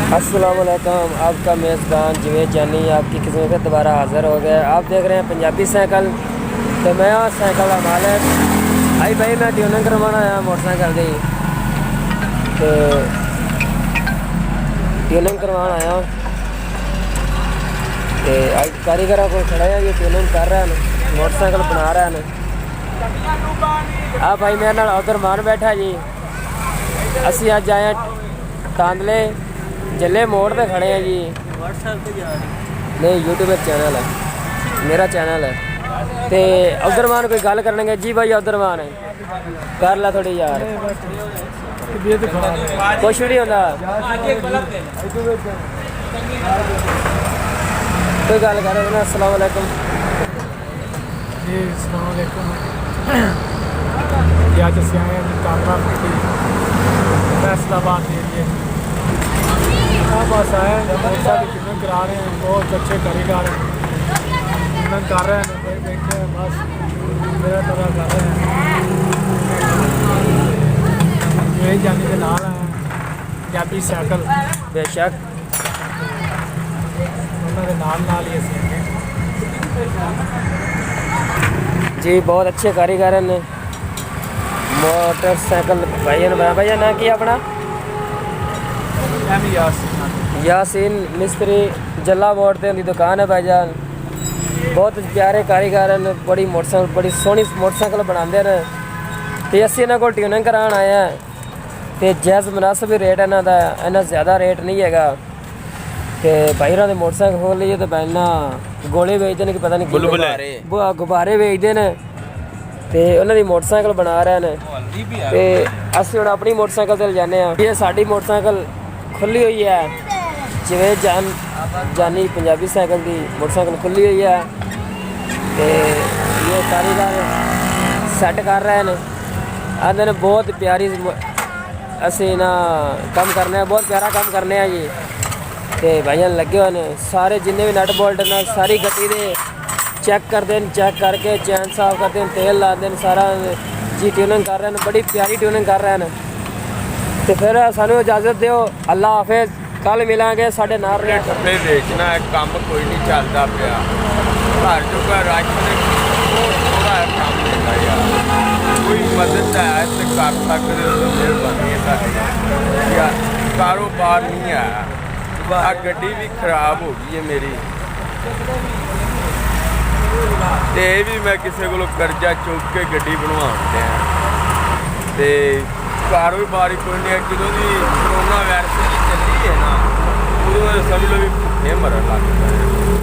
अस्सलाम वालेकुम। आपका मेज़बान जवेद जानी आपकी खिदमत में दोबारा हाज़िर हो गया। आप देख रहे हैं पंजाबी साइकिल। तो मैं साइकिल का मालिक भाई मैं ट्यूनिंग करवाना आया मोटरसाइकिल की। तो ट्यूनिंग करवाना आया तो अज कारीगर को खड़े हैं, ये ट्यूनिंग कर रहे हैं, मोटरसाइकिल बना रहे हैं। आप भाई मेरे नाल उधर मान बैठा जी। असी अज आए तांदले जले मोड़ पे खड़े हैं जी। नहीं यूट्यूब चैनल है, मेरा चैनल है। तो अब्दुरमान कोई गल करने जी भाई अब्दुरमान कर ला थोड़ी यार, कुछ भी नहीं होता। कोई गल कर रहे अस्सलाम वालेकुम जी। अस्सलाम वालेकुम। अज अस आए हैं कामरा पट्टी फैसलाबाद एरिए। बस आए मोटरसाइकिल ट्यूनिंग करा रहे हैं, बहुत अच्छे कारीगर हैं, ट्यूनिंग कर रहे हैं। भाई बैठे हैं बस मेरा तरह कर रहे हैं। ये जानी के नाल है पंजाबी साइकिल बेशक उन्होंने नाल ही असी जी बहुत अच्छे कारीगर हैं मोटरसाइकिल। भैया ना की अपना यासीन मिस्त्री जला मोड़ ते दुकान है भाईजान। बहुत प्यारे कारीगर हैं, बड़ी मोटरसाइकिल बड़ी सोहनी मोटरसाइकिल बनाते हैं। तो असी इन्हों को ट्यूनिंग कराने आए हैं। तो जायज़ मुनासिब रेट इन्हों का, इन्ना ज़्यादा रेट नहीं है। तो भाई इन्होंने मोटरसाइकिल खोल लीए तो भाई ना गोले बेचते हैं कि पता नहीं गुब्बारे बेचते हैं। तो उन्होंने मोटरसाइकिल बना रहे हैं। तो असी हम अपनी मोटरसाइकिल से जाने। ये साड़ी मोटरसाइकिल खुली हुई है, जवेद जानी पंजाबी साइकिल की मोटरसाइकिल खुली हुई है। तो ये कारीगर सैट कर रहे हैं, आते ने बहुत प्यारी असी ना कम करने, बहुत प्यारा काम करने जी। तो भाइयों लगे हुए हैं सारे जिन्हें भी नट बोल्ट ना सारी गड्डी दे चेक करते हैं, चेक करके चैन साफ करते हैं, तेल लाते हैं, सारा जी ट्यूनिंग कर रहे हैं, बड़ी प्यारी ट्यूनिंग कर रहे हैं। तो फिर सानू इजाजत दो, अल्लाह हाफिज, कल मिलेंगे साढ़े नाल। कपड़े बेचना काम कोई नहीं चलता पाया, घर जो घर थोड़ा काम होता यार, कोई मदद है तो कर सकते हो, मेहरबानी है। कारोबार नहीं है, आ गड्डी भी खराब हो गई है मेरी, तो यह भी मैं किसी को कर्जा चुक के गड्डी बनवा ते कारोबार ही कोई नहीं है। जो कोरोना वायरस चली है ना, उदों समझ लो भी भुखे मरन